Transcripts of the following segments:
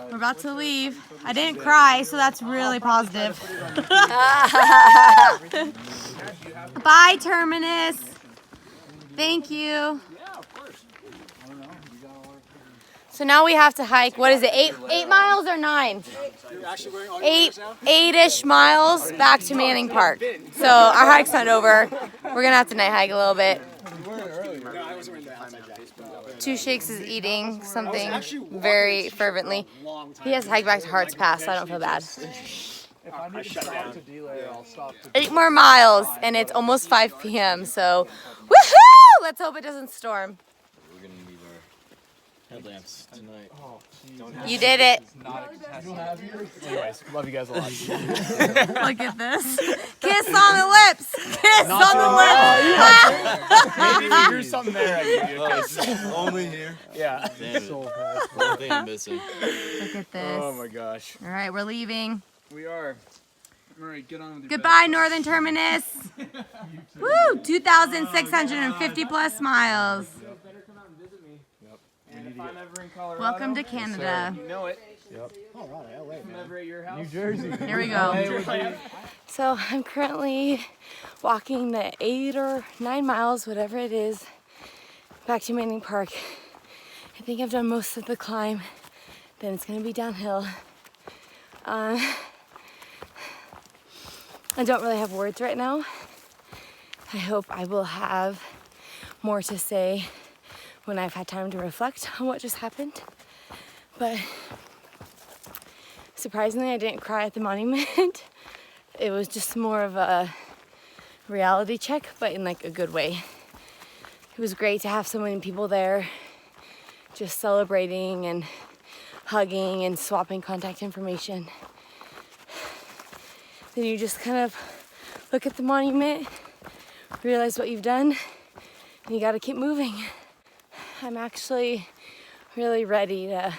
We're about to leave. I didn't cry, so that's really positive. Bye, Terminus. Thank you. So now we have to hike. What is it? 8 miles or 9? 8-ish miles back to Manning Park. So our hike's not over. We're gonna have to night hike a little bit. Two Shakes is eating something very fervently. He has to hike back to Hart's Pass, so I don't feel bad. 8 more miles, and it's almost 5 p.m. So, woohoo! Let's hope it doesn't storm. We're gonna leave our headlamps tonight. You did it. Anyways, love you guys a lot. Look at this. Kiss on the lips. Kiss on the lips. Maybe if you hear something there, I give you a kiss. Only here. Yeah. Damn it. One thing I'm missing. Look at this. Oh my gosh. All right, we're leaving. We are. All right, get on with your Goodbye, Northern Terminus. Woo! 2,650 plus miles. Welcome to Canada. You know it. Yep. All right, LA, I'm ever at your house. New Jersey. Here we go. So I'm currently walking the 8 or 9 miles, whatever it is, back to Manning Park. I think I've done most of the climb. Then it's gonna be downhill. I don't really have words right now. I hope I will have more to say when I've had time to reflect on what just happened. But surprisingly, I didn't cry at the monument. It was just more of a reality check, but in like a good way. It was great to have so many people there just celebrating and hugging and swapping contact information. Then you just kind of look at the monument, realize what you've done, and you gotta keep moving. I'm actually really ready to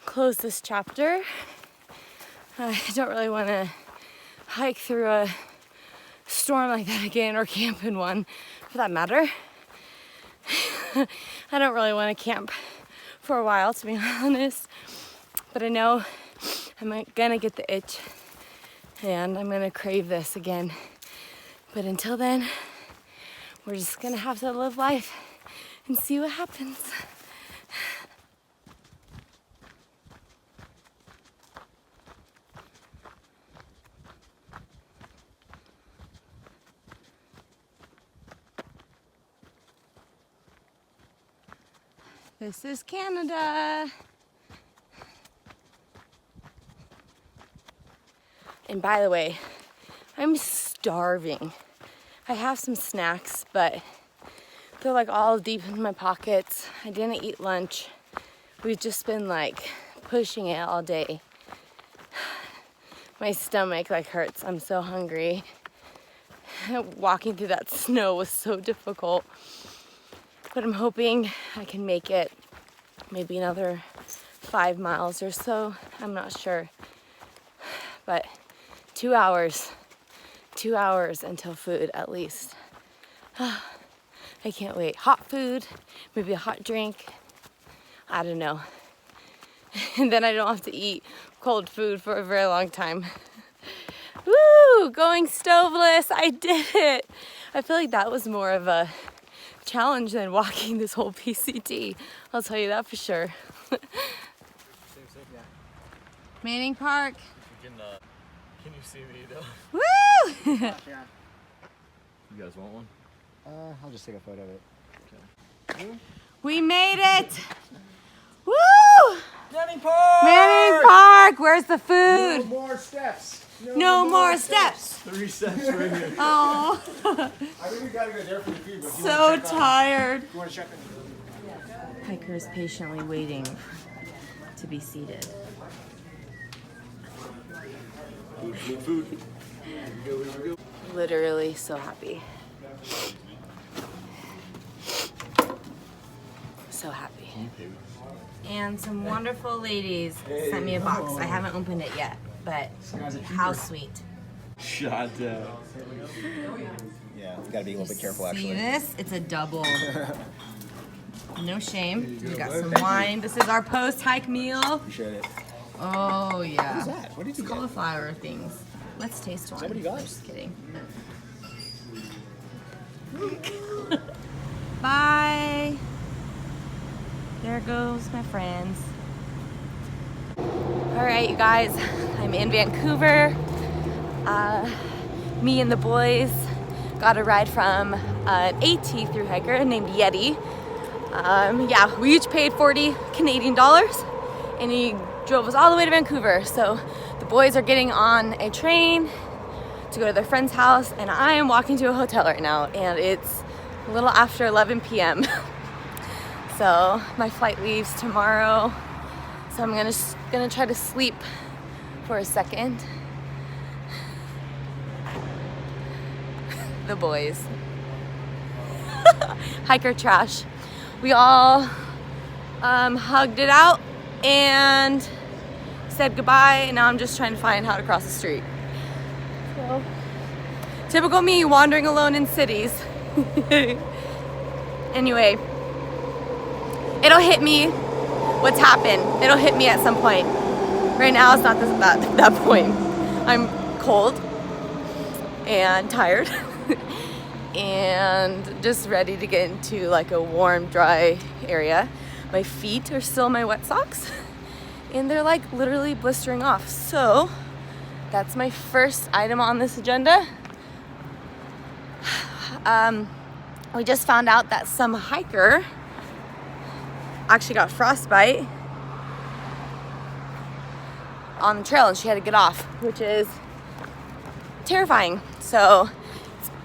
close this chapter. I don't really want to hike through a storm like that again, or camp in one for that matter. I don't really want to camp for a while, to be honest, but I know I'm gonna get the itch and I'm gonna crave this again. But until then, we're just gonna have to live life and see what happens. This is Canada. And by the way, I'm starving. I have some snacks, but they're like all deep in my pockets. I didn't eat lunch. We've just been like pushing it all day. My stomach like hurts. I'm so hungry. Walking through that snow was so difficult. But I'm hoping I can make it maybe another 5 miles or so. I'm not sure. But 2 hours. 2 hours until food at least. I can't wait. Hot food, maybe a hot drink. I don't know. And then I don't have to eat cold food for a very long time. Woo! Going stoveless. I did it. I feel like that was more of a challenge than walking this whole PCT. I'll tell you that for sure. Manning Park. Can you see me though? Woo! You guys want one? I'll just take a photo of it. Okay. We made it! Woo! Manning Park! Manning Park! Where's the food? No more steps. No more steps. 3 steps right here. Oh, I think we gotta go there for the food, but so tired. you wanna check in? Hikers patiently waiting to be seated. Food. Go. Literally so happy. So happy. And some wonderful ladies sent me a box. I haven't opened it yet, but how sweet. Shot down. Yeah, you gotta be a little bit careful See actually. this? It's a double. No shame. We got some wine. This is our post-hike meal. Appreciate it. Oh yeah. What is that? What did you get? Cauliflower things. Let's taste one. that what you got? Just kidding. Bye. There goes my friends. All right, you guys. I'm in Vancouver. Me and the boys got a ride from an AT thru hiker named Yeti. Yeah, we each paid 40 Canadian dollars, and he drove us all the way to Vancouver. So the boys are getting on a train to go to their friend's house, and I am walking to a hotel right now, and it's a little after 11 p.m. So my flight leaves tomorrow, so I'm gonna try to sleep for a second. The boys. Hiker trash. We all hugged it out and said goodbye, and now I'm just trying to find how to cross the street. So, typical me wandering alone in cities. Anyway, it'll hit me what's happened. It'll hit me at some point. Right now it's not that point. I'm cold and tired. And just ready to get into like a warm, dry area. My feet are still in my wet socks, and they're like literally blistering off. So that's my first item on this agenda. We just found out that some hiker actually got frostbite on the trail, and she had to get off, which is terrifying. So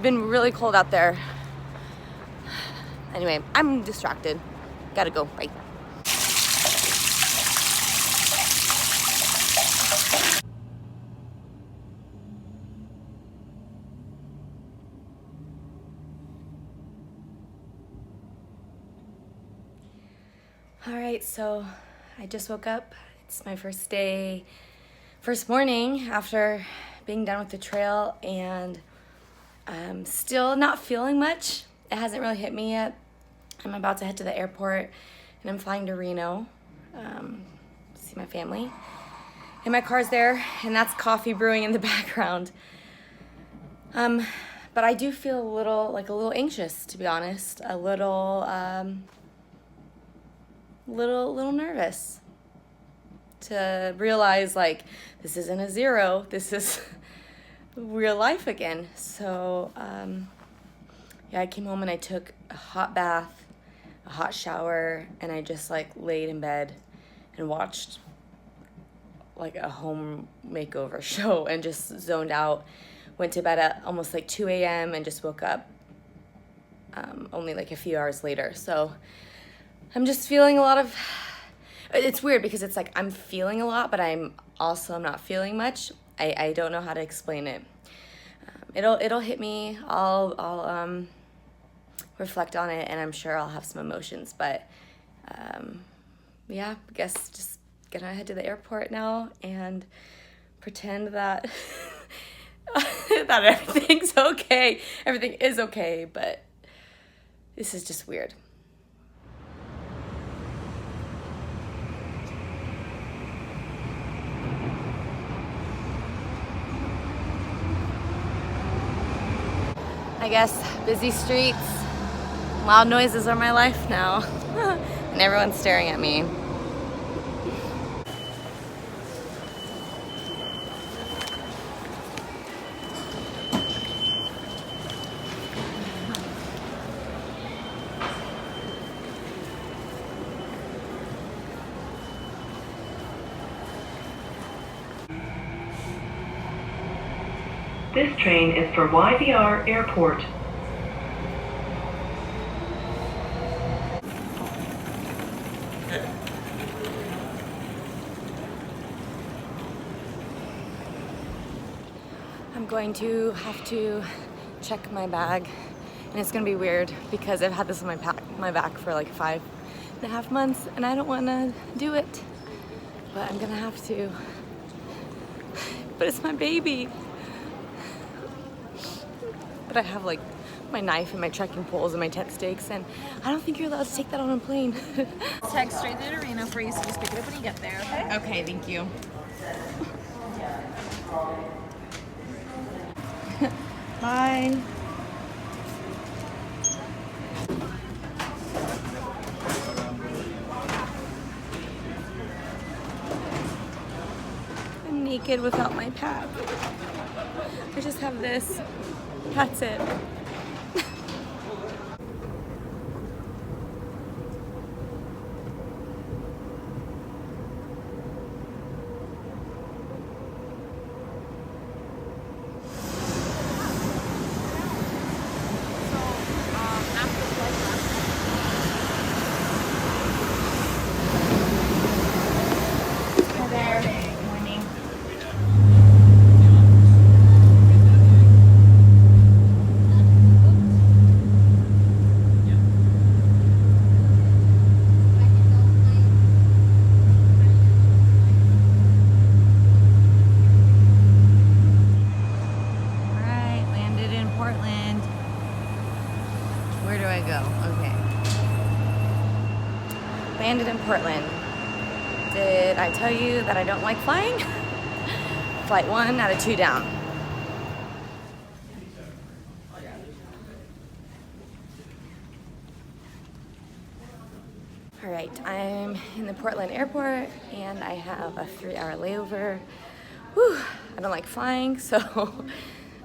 been really cold out there. Anyway, I'm distracted. Gotta go. Bye. All right, so I just woke up. It's my first morning after being done with the trail, and I'm still not feeling much. It hasn't really hit me yet. I'm about to head to the airport, and I'm flying to Reno, see my family. And my car's there, and that's coffee brewing in the background. But I do feel a little anxious, to be honest. A little nervous to realize like this isn't a zero. This is real life again. So yeah, I came home and I took a hot bath, a hot shower, and I just like laid in bed and watched like a home makeover show and just zoned out. Went to bed at almost like 2 a.m. and just woke up only like a few hours later. So I'm just feeling a lot of, it's weird because it's like I'm feeling a lot, but I'm not feeling much. I don't know how to explain it. It'll hit me. I'll reflect on it, and I'm sure I'll have some emotions. But yeah, I guess just gonna head to the airport now and pretend that that everything's okay. Everything is okay, but this is just weird. I guess busy streets, loud noises are my life now, and everyone's staring at me. This train is for YVR Airport. I'm going to have to check my bag, and it's gonna be weird because I've had this on my back for like 5.5 months, and I don't want to do it, but I'm gonna have to. But it's my baby. But I have like my knife and my trekking poles and my tent stakes, and I don't think you're allowed to take that on a plane. Text straight to the arena for you, so just pick it up when you get there, okay? Okay, thank you. Bye. I'm naked without my pad. I just have this. That's it. Landed in Portland. Did I tell you that I don't like flying? Flight 1 out of 2 down. All right, I'm in the Portland airport and I have a 3-hour layover. Whew, I don't like flying, so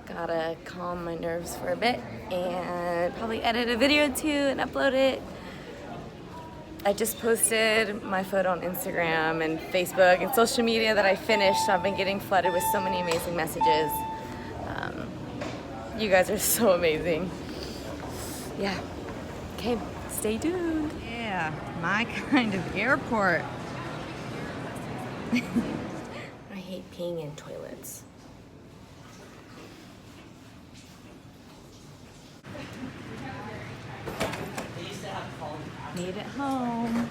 gotta calm my nerves for a bit and probably edit a video or 2 and upload it. I just posted my photo on Instagram and Facebook and social media that I finished. I've been getting flooded with so many amazing messages. You guys are so amazing. Yeah. Okay, stay tuned. Yeah, my kind of airport. I hate peeing in toilets. Made it home.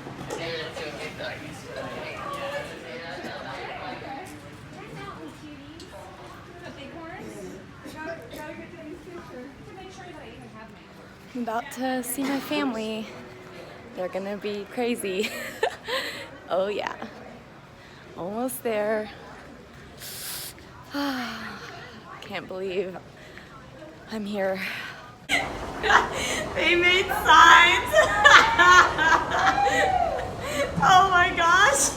I'm about to see my family. They're gonna be crazy. Oh yeah. Almost there. Can't believe I'm here. They made signs. Oh my gosh.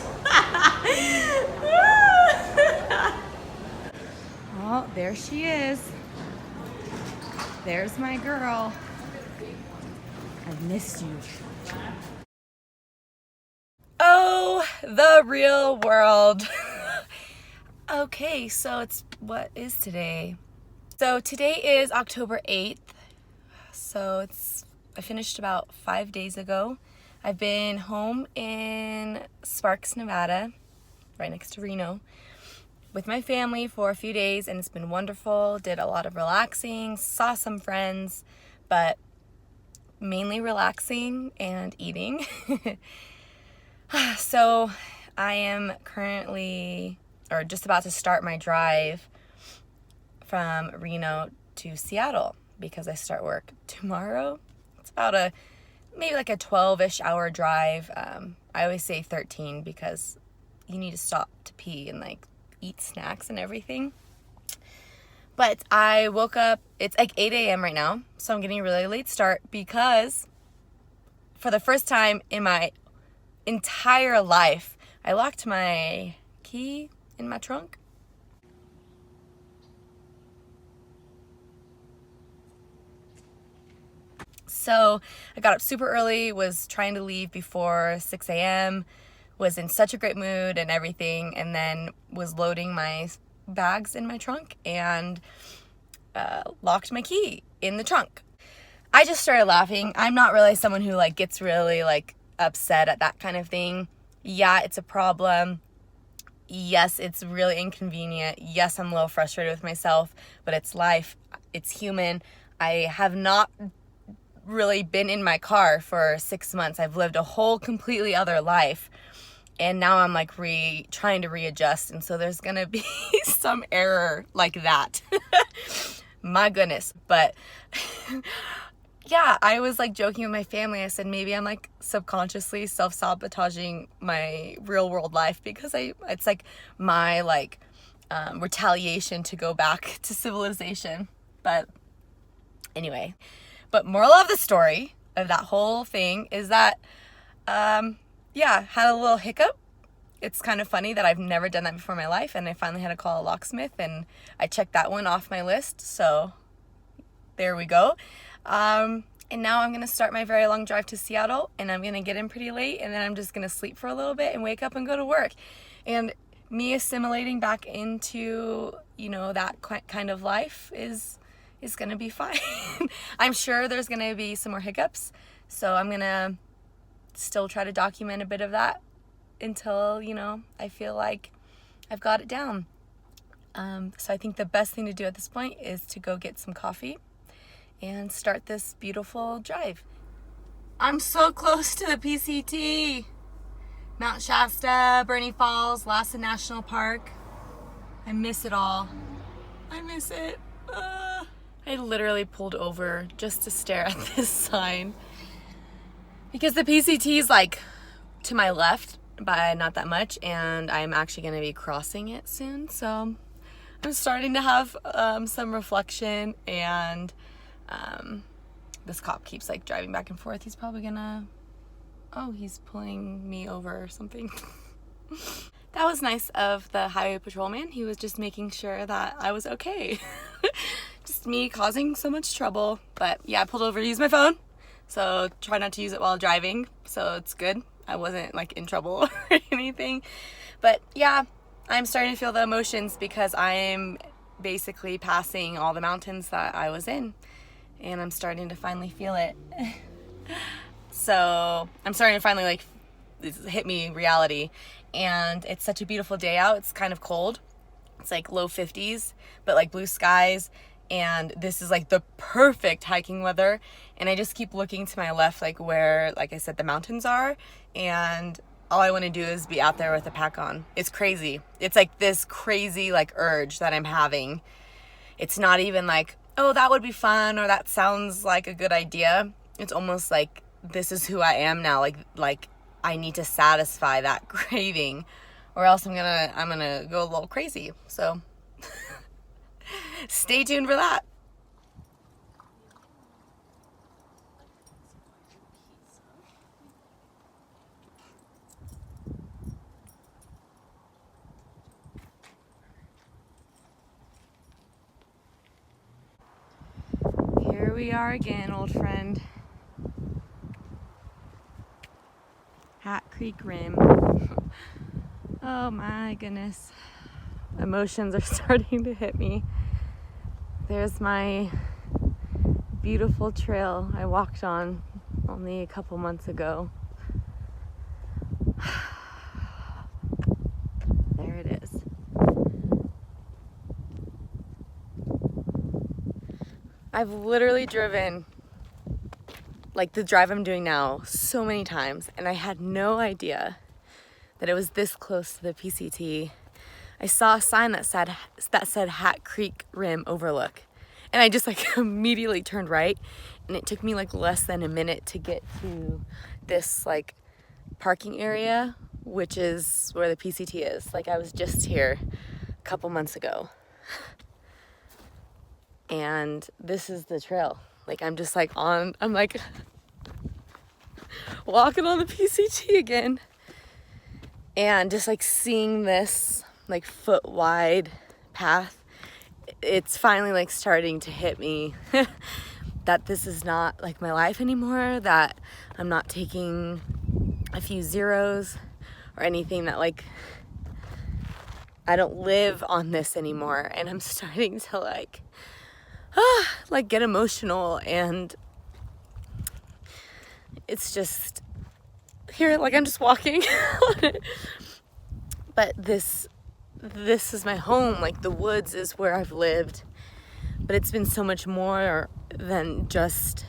Oh, there she is. There's my girl. I've missed you. Oh, the real world. Okay, so what is today? So today is October 8th. So I finished about 5 days ago. I've been home in Sparks, Nevada, right next to Reno, with my family for a few days, and it's been wonderful. Did a lot of relaxing, saw some friends, but mainly relaxing and eating. So I am currently, or just about to start my drive from Reno to Seattle because I start work tomorrow. It's about maybe like a 12-ish hour drive. I always say 13 because you need to stop to pee and like eat snacks and everything. But I woke up, it's like 8 a.m. right now, so I'm getting a really late start because for the first time in my entire life, I locked my key in my trunk. So I got up super early, was trying to leave before 6 a.m., was in such a great mood and everything, and then was loading my bags in my trunk and locked my key in the trunk. I just started laughing. I'm not really someone who like gets really like upset at that kind of thing. Yeah, it's a problem. Yes, it's really inconvenient. Yes, I'm a little frustrated with myself, but it's life. It's human. I have not really been in my car for 6 months. I've lived a whole completely other life, and now I'm like trying to readjust, and so there's gonna be some error like that. My goodness. But yeah, I was like joking with my family. I said maybe I'm like subconsciously self-sabotaging my real world life because it's like my like retaliation to go back to civilization. But anyway, but moral of the story of that whole thing is that yeah, had a little hiccup. It's kind of funny that I've never done that before in my life, and I finally had to call a locksmith, and I checked that one off my list, so there we go. And now I'm going to start my very long drive to Seattle, and I'm going to get in pretty late, and then I'm just going to sleep for a little bit and wake up and go to work. And me assimilating back into, you know, that kind of life is going to be fine. I'm sure there's going to be some more hiccups, so I'm going to still try to document a bit of that until, you know, I feel like I've got it down. So I think the best thing to do at this point is to go get some coffee and start this beautiful drive. I'm so close to the PCT. Mount Shasta, Bernie Falls, Lassen National Park. I miss it all. I miss it. I literally pulled over just to stare at this sign because the PCT is like to my left by not that much, and I'm actually going to be crossing it soon, so I'm starting to have some reflection. And this cop keeps like driving back and forth. He's probably gonna, oh, he's pulling me over or something. That was nice of the highway patrolman. He was just making sure that I was okay. Just me causing so much trouble. But yeah, I pulled over to use my phone, so try not to use it while driving, so it's good. I wasn't like in trouble or anything. But yeah, I'm starting to feel the emotions because I'm basically passing all the mountains that I was in, and I'm starting to finally feel it. So I'm starting to finally like hit me reality, and it's such a beautiful day out. It's kind of cold. It's like low 50s, but like blue skies, and this is like the perfect hiking weather. And I just keep looking to my left, like where, like I said, the mountains are, and all I want to do is be out there with a pack on. It's crazy. It's like this crazy like urge that I'm having. It's not even like, oh, that would be fun, or that sounds like a good idea. It's almost like this is who I am now. Like I need to satisfy that craving, or else I'm gonna go a little crazy. So stay tuned for that. Here we are again, old friend. Hat Creek Rim. Oh my goodness. Emotions are starting to hit me. There's my beautiful trail I walked on only a couple months ago. There it is. I've literally driven like the drive I'm doing now so many times, and I had no idea that it was this close to the PCT. I saw a sign that said Hat Creek Rim Overlook, and I just like immediately turned right, and it took me like less than a minute to get to this like parking area, which is where the PCT is. Like I was just here a couple months ago, and this is the trail. Like I'm just like I'm like walking on the PCT again, and just like seeing this like foot wide path, it's finally like starting to hit me that this is not like my life anymore, that I'm not taking a few zeros or anything, that like I don't live on this anymore. And I'm starting to like get emotional, and it's just here, like I'm just walking on it. But this is my home. Like the woods is where I've lived, but it's been so much more than just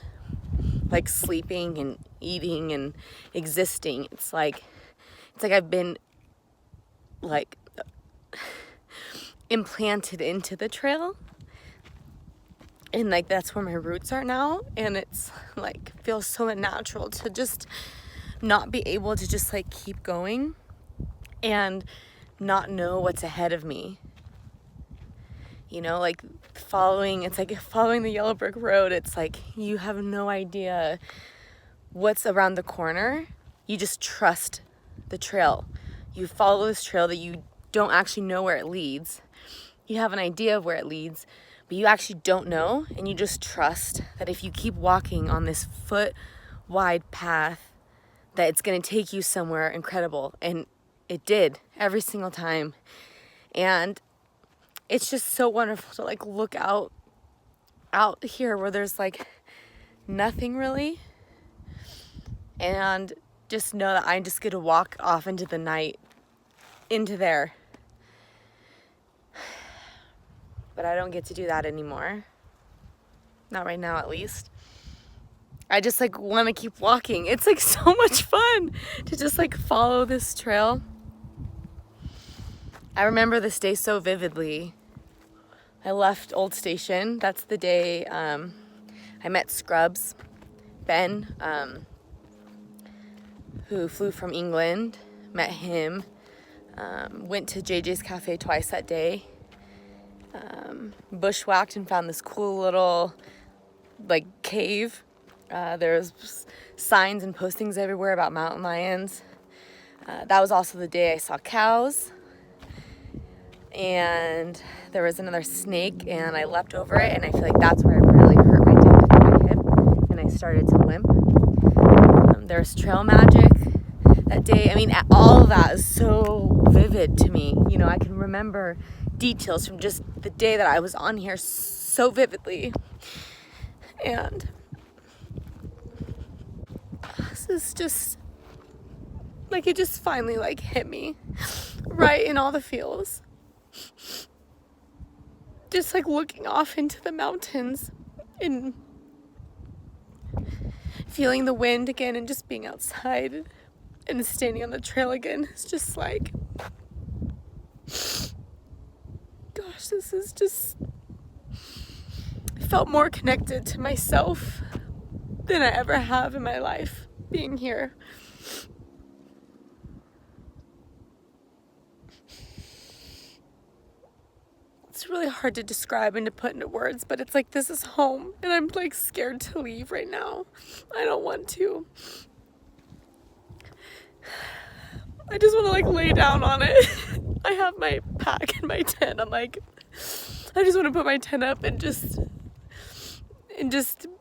like sleeping and eating and existing. It's like I've been like implanted into the trail. And like that's where my roots are now, and it's like feels so unnatural to just not be able to just like keep going and not know what's ahead of me. You know, like it's like following the yellow brick road. It's like you have no idea what's around the corner. You just trust the trail. You follow this trail that you don't actually know where it leads. You have an idea of where it leads, but you actually don't know, and you just trust that if you keep walking on this foot-wide path, that it's going to take you somewhere incredible. And it did every single time. And it's just so wonderful to like look out here where there's like nothing really, and just know that I just get to walk off into the night, into there. But I don't get to do that anymore. Not right now, at least. I just like want to keep walking. It's like so much fun to just like follow this trail. I remember this day so vividly. I left Old Station. That's the day I met Scrubs, Ben, who flew from England. Met him. Went to JJ's Cafe twice that day. Bushwhacked and found this cool little like cave. There's signs and postings everywhere about mountain lions. That was also the day I saw cows. And there was another snake, and I leapt over it, and I feel like that's where I really hurt my hip, and I started to limp. There's trail magic that day. I mean, all of that is so vivid to me. You know, I can remember details from just the day that I was on here so vividly. And this is just like, it just finally like hit me right in all the feels. Just like looking off into the mountains and feeling the wind again, and just being outside and standing on the trail again. It's just like, gosh, this is just, I felt more connected to myself than I ever have in my life being here. It's really hard to describe and to put into words, but it's like, this is home, and I'm like scared to leave right now. I don't want to. I just want to like lay down on it. I have my pack and my tent. I'm like, I just want to put my tent up and just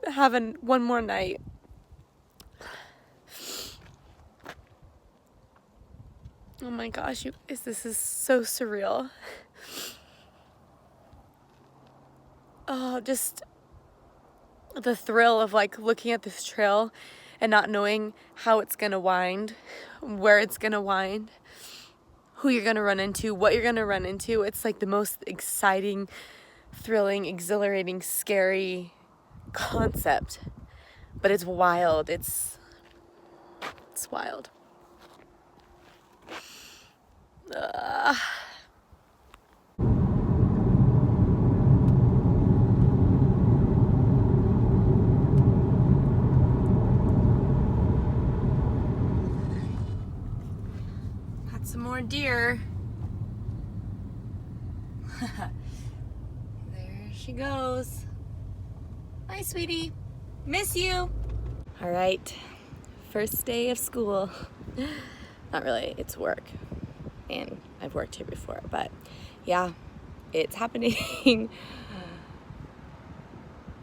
have one more night. Oh my gosh, you guys, this is so surreal. Oh, just the thrill of like looking at this trail and not knowing how it's gonna wind, where it's gonna wind, who you're gonna run into, what you're gonna run into. It's like the most exciting, thrilling, exhilarating, scary concept. But it's wild. It's wild. Some more deer. There she goes. Hi, sweetie. Miss you. All right. First day of school. Not really, it's work. And I've worked here before, but yeah, it's happening.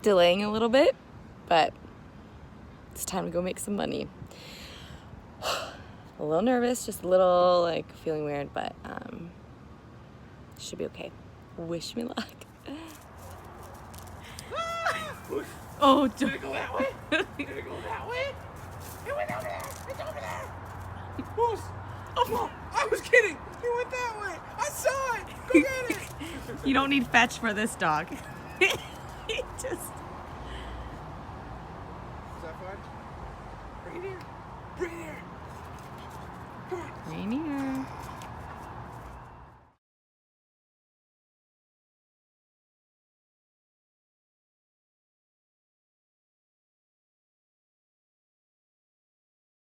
Delaying a little bit, but it's time to go make some money. A little nervous, just a little like feeling weird, but should be okay. Wish me luck. Oh, don't. Did it go that way? Did it go that way? It went over there. It's over there. Moose! Oh, I was kidding. It went that way. I saw it. Go get it. You don't need fetch for this dog. He just. Is that fun? Bring it here. Bring it here. Come on. Rainier.